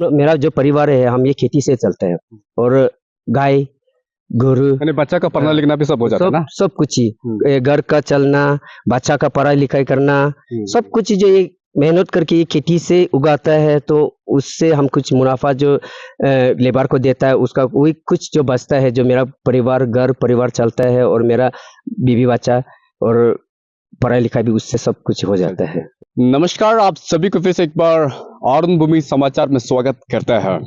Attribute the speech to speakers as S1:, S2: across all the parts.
S1: मेरा जो परिवार है हम ये खेती से चलते हैं और गाय गोरू
S2: यानी बच्चा का पढ़ना लिखना भी सब हो जाता है
S1: सब
S2: ना।
S1: सब कुछ ही घर का चलना, बच्चा का पढ़ाई लिखाई करना, सब कुछ जो ये मेहनत करके ये खेती से उगाता है तो उससे हम कुछ मुनाफा जो लेबर को देता है उसका वही कुछ जो बचता है जो मेरा परिवार घर परिवार चलता है और मेरा बीवी बच्चा और पढ़ाई लिखाई भी उससे सब कुछ हो जाता है।
S2: नमस्कार, आप सभी को फिर से एक बार आनंद भूमि समाचार में स्वागत करता है।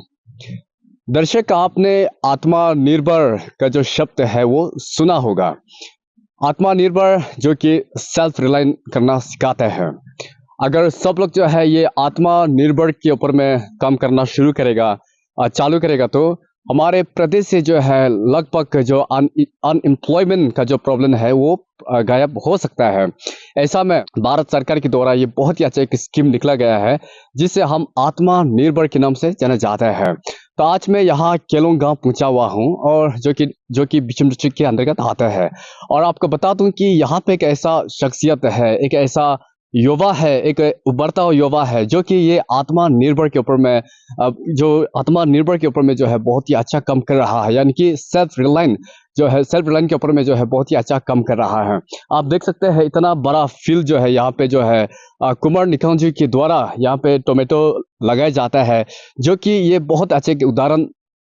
S2: दर्शक, आपने आत्मनिर्भर का जो शब्द है वो सुना होगा। आत्मनिर्भर जो कि सेल्फ रिलायंट करना सिखाता है। अगर सब लोग जो है ये आत्मनिर्भर के ऊपर में काम करना शुरू करेगा, चालू करेगा तो हमारे प्रदेश से जो है लगभग जो अनएम्प्लॉयमेंट का जो प्रॉब्लम है वो गायब हो सकता है। ऐसा में भारत सरकार के द्वारा ये बहुत ही अच्छा एक स्कीम निकला गया है जिसे हम आत्मनिर्भर के नाम से जाना जाता है। तो आज मैं यहाँ केलोंग गांव पहुंचा हुआ हूँ और जो कि बिचम डिस्ट्रिक्ट के अंतर्गत आता है। और आपको बता दूं कि यहाँ पे एक ऐसा शख्सियत है, एक ऐसा युवा है, एक उभरता हुआ युवा है जो कि ये आत्मनिर्भर के ऊपर में जो है बहुत ही अच्छा काम कर रहा है। यानी कि सेल्फ रिलायंट के ऊपर में जो है बहुत ही अच्छा काम कर रहा है। आप देख सकते हैं इतना बड़ा फील्ड जो है यहाँ पे जो है कुमार निकांग जी के द्वारा यहाँ पे टोमेटो लगाया जाता है, जो कि ये बहुत अच्छे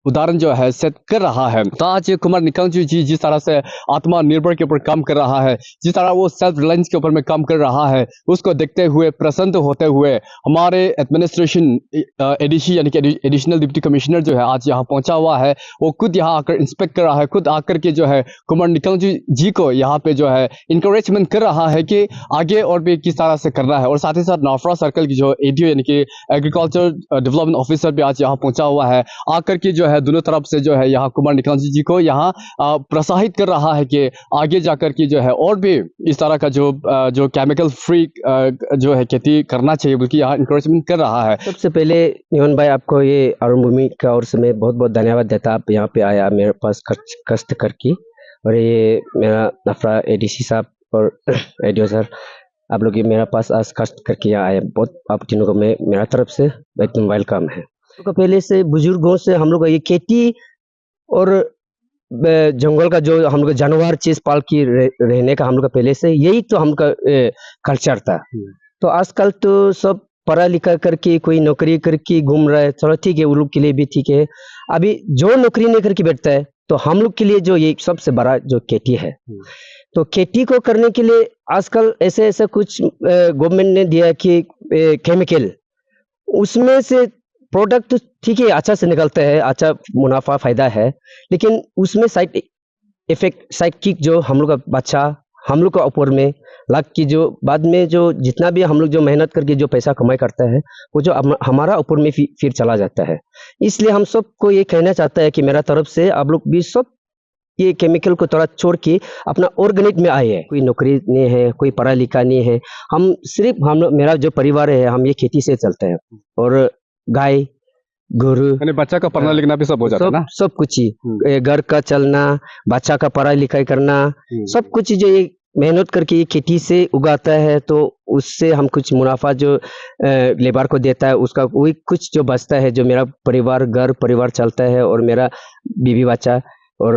S2: उदाहरण जो है सेट कर रहा है। तो आज कुमार निकांग जी जिस तरह से आत्मनिर्भर के ऊपर काम कर रहा है, जिस तरह वो सेल्फ रिलायंस के ऊपर में काम कर रहा है, उसको देखते हुए प्रसन्न होते हुए हमारे एडमिनिस्ट्रेशन एडीसी यानी कि एडिशनल डिप्टी कमिश्नर जो है आज यहाँ पहुंचा हुआ है। वो खुद यहाँ आकर इंस्पेक्ट कर रहा है, खुद आकर के जो है कुमार निकांग जी को यहाँ पे जो है इंकरेजमेंट कर रहा है कि आगे और भी किस तरह से करना है। और साथ ही साथ नाफरा सर्कल की जो एडीओ यानी कि एग्रीकल्चर डेवलपमेंट ऑफिसर भी आज यहाँ पहुंचा हुआ है, आकर के जो है दोनों तरफ से जो है यहाँ कुमार निकांग जी को यहाँ प्रोत्साहित कर रहा है कि आगे जाकर के जो है और भी इस तरह का जो केमिकल फ्री जो है खेती करना चाहिए, बल्कि यहाँ इंकरेजमेंट कर रहा है।
S1: सबसे पहले निहोन भाई आपको ये अरुण भूमि का ओर से मैं बहुत बहुत धन्यवाद देता। आप यहाँ पे आया मेरे पास कष्ट करके, और ये मेरा नफरा एडीसी साहब और एडीओ सर आप लोग ये मेरे पास आज कष्ट करके यहाँ आए, बहुत आप तीनों को मैं मेरा तरफ से एकदम वेलकम है। तो पहले से बुजुर्गों से हम लोग ये खेती और जंगल का जो हम लोग जानवर चीज पाल की रहने का हम लोग का पहले से यही तो हम का कल्चर था। तो आजकल तो सब पढ़ा लिखा करके कोई नौकरी करके घूम रहा है, चलो ठीक है, वो लोग के लिए भी ठीक है। अभी जो नौकरी नहीं करके बैठता है तो हम लोग के लिए जो ये सबसे बड़ा जो खेती है, तो खेती को करने के लिए आजकल ऐसे ऐसा कुछ गवर्नमेंट ने दिया कि केमिकल, उसमें से प्रोडक्ट ठीक है अच्छा से निकलता है, अच्छा मुनाफा फायदा है, लेकिन उसमें साइड इफेक्ट साइड किक जो हम लोग का बच्चा हम लोग का ऊपर में लग की जो बाद में जो जितना भी हम लोग जो मेहनत करके जो पैसा कमाई करता है वो जो हमारा ऊपर में फिर चला जाता है। इसलिए हम सबको ये कहना चाहता है कि मेरा तरफ से आप लोग भी सब ये केमिकल को थोड़ा छोड़ के अपना ऑर्गेनिक में आए है। कोई नौकरी नहीं है, कोई पढ़ा लिखा नहीं है, हम सिर्फ मेरा जो परिवार है हम ये खेती से चलते हैं और गाय गोरू
S2: यानी बच्चा का पढ़ना लिखना भी सब हो जाता है ना।
S1: सब कुछ ही घर का चलना, बच्चा का पढ़ाई लिखाई करना, सब कुछ जो ये मेहनत करके ये खेती से उगाता है तो उससे हम कुछ मुनाफा जो लेबर को देता है उसका वही कुछ जो बचता है जो मेरा परिवार घर परिवार चलता है और मेरा बीवी बच्चा और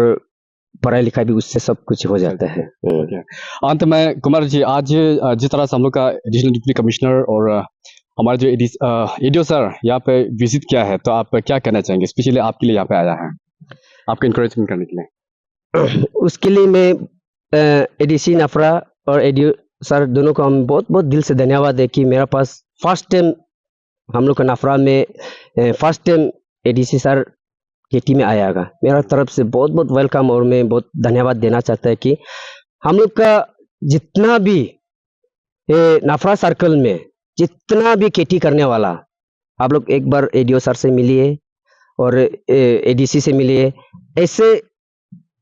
S1: पढ़ाई लिखाई भी उससे सब कुछ हो जाता है।
S2: अंत में कुमार जी, आज जिस तरह से हम लोग का एडिशनल डिप्टी कमिश्नर और हमारे जो एडीओ सर यहाँ पे विजिट किया है, तो आप क्या कहना चाहेंगे? स्पेशली आपके लिए यहाँ पे आया है, आपको इंकरेजमेंट करने के लिए।
S1: उसके लिए मैं एडीसी नफरा और एडीओ सर दोनों को हम बहुत बहुत दिल से धन्यवाद है कि मेरा पास फर्स्ट टाइम हम लोग का नफरा में फर्स्ट टाइम एडीसी सर खेती में आयागा। मेरा तरफ से बहुत बहुत वेलकम और मैं बहुत धन्यवाद देना चाहता है कि हम लोग का जितना भी नफरा सर्कल में जितना भी खेती करने वाला, आप लोग एक बार एडीओ सर से मिलिए और एडीसी से मिलिए। ऐसे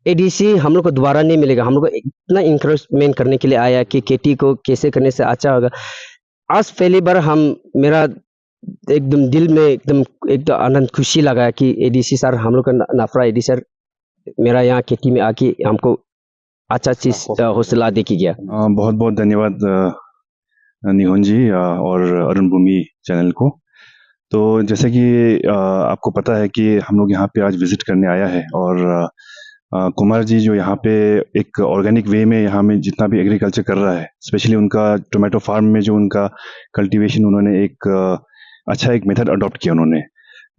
S1: एडीसी हम लोग को दोबारा नहीं मिलेगा। हम लोग को इतना इंकरेजमेंट करने के लिए आया कि खेती को कैसे करने से अच्छा होगा। आज पहली बार मेरा एकदम दिल में एकदम आनंद खुशी लगा कि एडीसी सर हम लोग का नफरा एडीसी सर मेरा यहाँ खेती में आके हमको अच्छा चीज हौसला दे के गया।
S3: बहुत बहुत धन्यवाद निहोन जी और अरुण भूमि चैनल को। तो जैसे कि आपको पता है कि हम लोग यहाँ पे आज विज़िट करने आया है और कुमार जी जो यहाँ पे एक ऑर्गेनिक वे में यहाँ में जितना भी एग्रीकल्चर कर रहा है, स्पेशली उनका टोमेटो फार्म में जो उनका कल्टीवेशन उन्होंने एक अच्छा एक मेथड अडॉप्ट किया उन्होंने,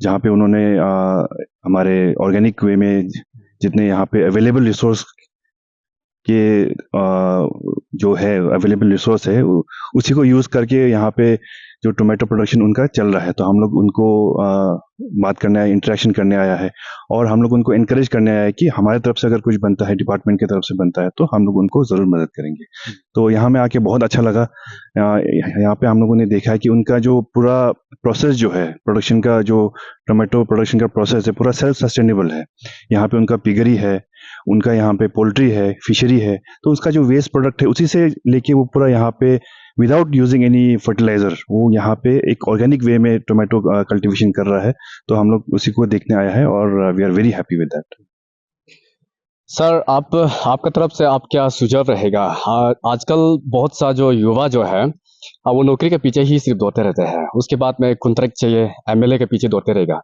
S3: जहाँ पे उन्होंने हमारे ऑर्गेनिक वे में जितने यहाँ पे अवेलेबल रिसोर्स के जो है अवेलेबल रिसोर्स है उसी को यूज़ करके यहाँ पे जो टोमेटो प्रोडक्शन उनका चल रहा है, तो हम लोग उनको बात करने आए, इंटरेक्शन करने आया है और हम लोग उनको इनकरेज करने आया है कि हमारी तरफ से अगर कुछ बनता है, डिपार्टमेंट की तरफ से बनता है, तो हम लोग उनको ज़रूर मदद करेंगे। तो यहाँ में आके बहुत अच्छा लगा। यहाँ पे हम लोगों ने देखा है कि उनका जो पूरा प्रोसेस जो है प्रोडक्शन का, जो टोमेटो प्रोडक्शन का प्रोसेस है, पूरा सेल्फ सस्टेनेबल है। यहाँ पे उनका पिगरी है, उनका यहाँ पे पोल्ट्री है, फिशरी है, तो उसका जो वेस्ट प्रोडक्ट है उसी से लेके वो पूरा यहाँ पे विदाउट यूजिंग एनी फर्टिलाइजर वो यहाँ पे एक ऑर्गेनिक वे में टोमेटो कल्टीवेशन कर रहा है। तो हम लोग उसी को देखने आया है और we are very happy with that.
S2: Sir आपका तरफ से आप क्या सुझाव रहेगा? आजकल बहुत सा जो युवा जो है वो नौकरी के पीछे ही सिर्फ दौड़ते रहते हैं, उसके बाद में कॉन्ट्रैक्ट चाहिए, एमएलए के पीछे दौड़ते रहेगा।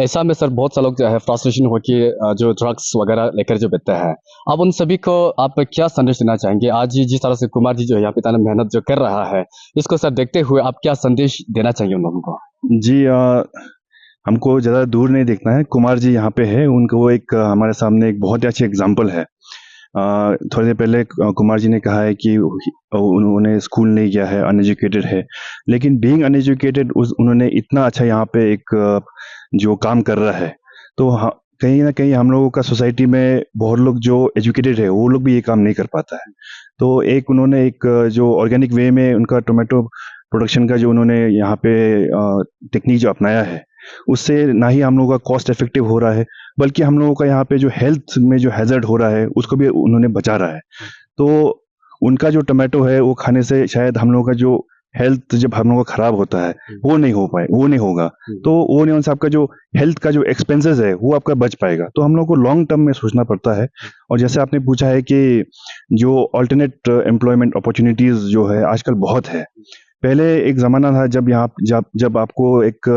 S2: ऐसा में सर बहुत सा लोग जो है फ्रस्ट्रेशन हो कि जो ड्रग्स वगैरह लेकर जो बैठते हैं, अब उन सभी को आप क्या संदेश देना चाहेंगे? आज जिस तरह से कुमार जी जो है यहाँ पे इतना मेहनत जो कर रहा है, इसको सर देखते हुए आप क्या संदेश देना चाहिए उन लोगों को?
S3: जी हमको ज़्यादा दूर नहीं देखना है, कुमार जी यहाँ पे है, उनको वो एक हमारे सामने एक बहुत ही अच्छी एग्जाम्पल है। थोड़ी देर पहले कुमार जी ने कहा है कि उन्होंने स्कूल नहीं किया है, अनएजुकेटेड है, लेकिन बीइंग अनएजुकेटेड उन्होंने इतना अच्छा यहाँ पे एक जो काम कर रहा है, तो कहीं ना कहीं हम लोगों का सोसाइटी में बहुत लोग जो एजुकेटेड है वो लोग भी ये काम नहीं कर पाता है। तो एक उन्होंने एक जो ऑर्गेनिक वे में उनका टोमेटो प्रोडक्शन का जो उन्होंने यहाँ पे टेक्निक जो अपनाया है, उससे ना ही हम लोगों का कॉस्ट इफेक्टिव हो रहा है, बल्कि हम लोगों का यहाँ पे जो हेल्थ में जो हैजर्ड हो रहा है उसको भी उन्होंने बचा रहा है। तो उनका जो टोमेटो है वो खाने से शायद हम लोगों का जो हेल्थ जब हम लोगों का खराब होता है वो नहीं होगा, तो वो नहीं उनसे आपका जो हेल्थ का जो एक्सपेंसेस है वो आपका बच पाएगा। तो हम लोग को लॉन्ग टर्म में सोचना पड़ता है। और जैसे आपने पूछा है कि जो अल्टरनेट एम्प्लॉयमेंट अपॉर्चुनिटीज जो है आजकल बहुत है। पहले एक ज़माना था जब आपको एक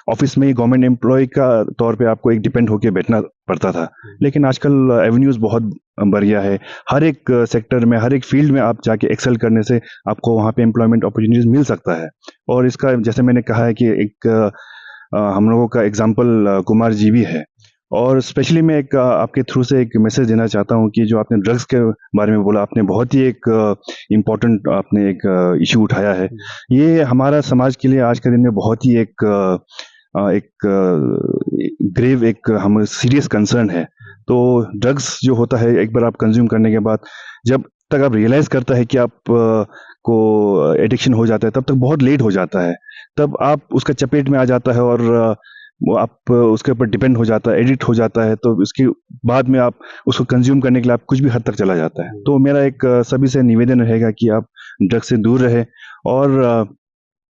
S3: ऑफिस में ही गवर्नमेंट एम्प्लॉय का तौर पे आपको एक डिपेंड होके बैठना पड़ता था, लेकिन आजकल एवेन्यूज़ बहुत बढ़ गया है। हर एक सेक्टर में, हर एक फील्ड में आप जाके एक्सेल करने से आपको वहाँ पे एम्प्लॉयमेंट अपॉर्चुनिटीज़ मिल सकता है। और इसका जैसे मैंने कहा है कि एक हम लोगों का एग्जाम्पल कुमार जी भी है। और स्पेशली मैं एक आपके थ्रू से एक मैसेज देना चाहता हूँ कि जो आपने ड्रग्स के बारे में बोला, आपने बहुत ही एक इम्पोर्टेंट आपने एक इशू उठाया है। ये हमारा समाज के लिए आज के दिन में बहुत ही एक ग्रेव एक हम सीरियस कंसर्न है। तो ड्रग्स जो होता है एक बार आप कंज्यूम करने के बाद जब तक आप रियलाइज करता है कि आप को एडिक्शन हो जाता है, तब तक बहुत लेट हो जाता है। तब आप उसका चपेट में आ जाता है और वो आप उसके ऊपर डिपेंड हो जाता है, एडिक्ट हो जाता है, तो उसके बाद में आप उसको कंज्यूम करने के लिए आप कुछ भी हद तक चला जाता है। तो मेरा एक सभी से निवेदन रहेगा कि आप ड्रग्स से दूर रहे और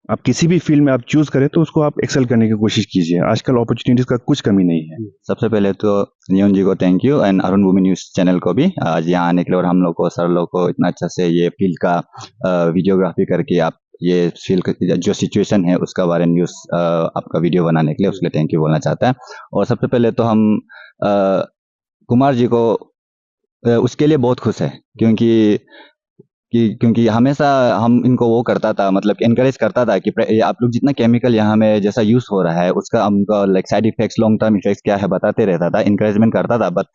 S3: आप किसी भी फील्ड में आप चूज करें तो उसको आप एक्सेल करने की कोशिश कीजिए। आजकल अपॉर्चुनिटीज का कुछ कमी नहीं है।
S4: सबसे पहले तो नियोन जी को thank you and Arun Bhoomi news channel को भी आज यहाँ आने के लिए और हम लोग को सर लोग को इतना अच्छा से ये फील्ड का वीडियोग्राफी करके आप ये फील्ड जो सिचुएशन है उसका बारे में न्यूज़ आपका वीडियो बनाने के लिए उसके लिए थैंक यू बोलना चाहता है। और सबसे पहले तो हम कुमार जी को उसके लिए बहुत खुश है क्योंकि हमेशा हम इनको वो करता था, मतलब इनकरेज करता था कि आप लोग जितना केमिकल यहाँ में जैसा यूज हो रहा है उसका हमको like side effects, long term effects क्या है बताते रहता था, इनकरेजमेंट करता था। बट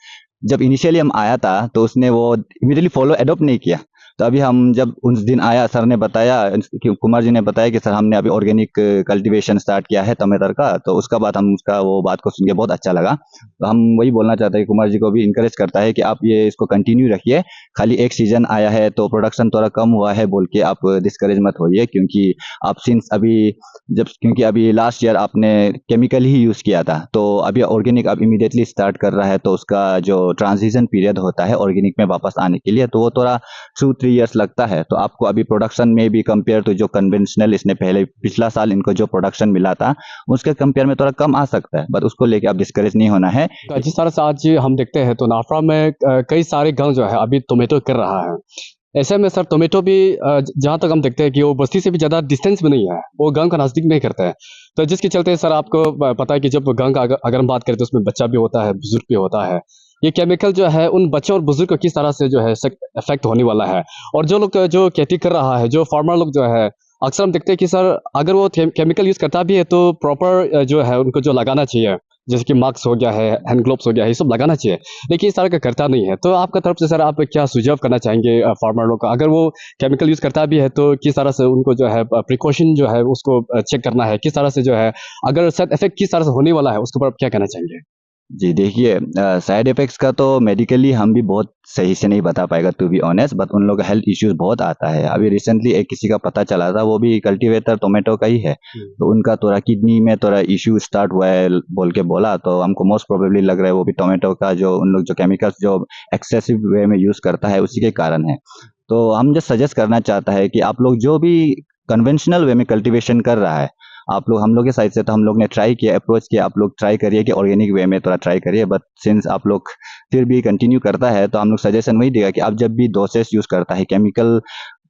S4: जब इनिशियली हम आया था तो उसने वो इमीडिएटली फॉलो एडॉप्ट नहीं किया। तो अभी हम जब उस दिन आया, सर ने बताया, कुमार जी ने बताया कि सर हमने अभी ऑर्गेनिक कल्टीवेशन स्टार्ट किया है टमाटर का, तो उसका बाद हम उसका वो बात को सुन के बहुत अच्छा लगा। तो हम वही बोलना चाहते हैं, कुमार जी को भी इंकरेज करता है कि आप ये इसको कंटिन्यू रखिए। खाली एक सीजन आया है तो प्रोडक्शन थोड़ा कम हुआ है बोल के आप डिस्करेज मत होइए, क्योंकि आप सिंस क्योंकि अभी लास्ट ईयर आपने केमिकल ही यूज किया था, तो अभी ऑर्गेनिक आप इमीडिएटली स्टार्ट कर रहा है, तो उसका जो ट्रांजिशन पीरियड होता है ऑर्गेनिक में वापस आने के लिए, तो वो थोड़ा 2-3 ईयर्स लगता है। तो आपको अभी प्रोडक्शन में भी कंपेयर टू जो कन्वेंशनल इसने पिछला साल इनको जो प्रोडक्शन मिला था उसके कंपेयर में थोड़ा कम आ सकता है, बट उसको लेके आप डिस्करेज नहीं होना है।
S2: जिस तरह से आज हम देखते हैं तो नाफरा में कई सारे गांव जो है अभी टोमेटो कर रहा है। ऐसे में सर टोमेटो भी जहाँ तक हम देखते हैं कि वो बस्ती से भी ज़्यादा डिस्टेंस में नहीं है, वो गांव का नज़दीक में ही करता है। तो जिसके चलते सर आपको पता है कि जब गांव का अगर हम बात करें तो उसमें बच्चा भी होता है, बुजुर्ग भी होता है। ये केमिकल जो है उन बच्चों और बुजुर्ग को किस तरह से जो है इफेक्ट होने वाला है। और जो लोग जो खेती कर रहा है, जो फार्मर लोग जो है, अक्सर हम देखते हैं कि सर अगर वो केमिकल यूज़ करता भी है तो प्रॉपर जो है उनको जो लगाना चाहिए, जैसे कि मास्क हो गया है, हैंड ग्लोव्स हो गया है, ये सब लगाना चाहिए। लेकिन इस तरह का करता नहीं है। तो आपका तरफ से सर आप क्या सुझाव करना चाहेंगे फार्मर लोग को? अगर वो केमिकल यूज़ करता भी है तो किस तरह से उनको जो है प्रिकॉशन जो है उसको चेक करना है? किस तरह से जो है अगर साइड इफ़ेक्ट किस तरह से होने वाला है उसके ऊपर आप क्या कहना चाहेंगे?
S4: जी देखिए, साइड इफ़ेक्ट्स का तो मेडिकली हम भी बहुत सही से नहीं बता पाएगा टू बी ऑनेस्ट, बट उन लोगों का हेल्थ इश्यूज़ बहुत आता है। अभी रिसेंटली एक किसी का पता चला था, वो भी कल्टीवेटर टोमेटो का ही है। तो उनका थोड़ा किडनी में थोड़ा इश्यू स्टार्ट हुआ है बोल के बोला, तो हमको मोस्ट प्रोबेबली लग रहा है वो भी टोमेटो का जो उन लोग जो केमिकल्स जो एक्सेसिव वे में यूज़ करता है उसी के कारण है। तो हम जो सजेस्ट करना चाहता है कि आप लोग जो भी कन्वेंशनल वे में कल्टीवेशन कर रहा है, आप लोग हम लोग के साइड से तो हम लोग ने ट्राई किया, अप्रोच किया, आप लोग ट्राई करिए कि ऑर्गेनिक वे में थोड़ा ट्राई करिए, बट सिंस आप लोग फिर भी कंटिन्यू करता है तो हम लोग सजेशन वही देगा कि आप जब भी डोसेस यूज़ करता है केमिकल,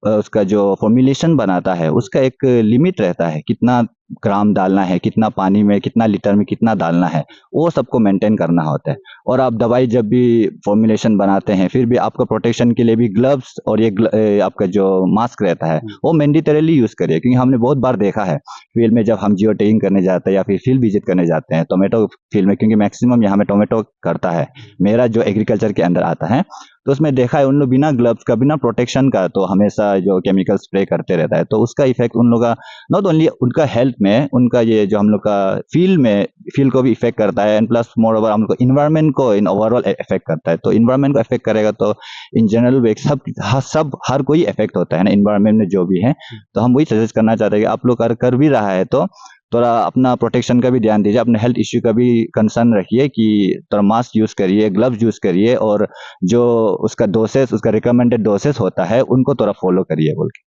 S4: उसका जो फॉर्मुलेशन बनाता है उसका एक लिमिट रहता है, कितना ग्राम डालना है, कितना पानी में, कितना लीटर में कितना डालना है, वो सबको मेंटेन करना होता है। और आप दवाई जब भी फॉर्मुलेशन बनाते हैं फिर भी आपका प्रोटेक्शन के लिए भी ग्लव्स और आपका जो मास्क रहता है वो मैंडेटरीली यूज़ करिए, क्योंकि हमने बहुत बार देखा है फील्ड में जब हम जियो टैगिंग करने जाते हैं या फिर फील्ड विजिट करने जाते हैं टोमेटो फील्ड में, क्योंकि मैक्सिमम यहाँ में टोमेटो करता है मेरा जो एग्रीकल्चर के अंदर आता है, तो उसमें देखा है उन लोग बिना ग्लव्स का, बिना प्रोटेक्शन का तो हमेशा जो केमिकल स्प्रे करते रहता है। तो उसका इफेक्ट उन लोग का नॉट ओनली उनका हेल्थ में, उनका ये जो हम लोग का फील्ड को भी इफेक्ट करता है, एंड प्लस मोर ओवर हम लोग को इन्वायरमेंट को इन ओवरऑल इफेक्ट करता है। तो इन्वायरमेंट को इफेक्ट करेगा तो इन जनरल वे सब हर कोई इफेक्ट होता है ना इन्वायरमेंट में जो भी है। तो हम वही सजेस्ट करना चाहते हैं कि आप लोग अगर कर भी रहा है तो थोड़ा अपना प्रोटेक्शन का भी ध्यान दीजिए, अपने हेल्थ इश्यू का भी कंसर्न रखिए कि थोड़ा मास्क यूज़ करिए, ग्लव्स यूज़ करिए, और जो उसका डोसेस, उसका रिकमेंडेड डोसेस होता है उनको थोड़ा फॉलो करिए बोल के।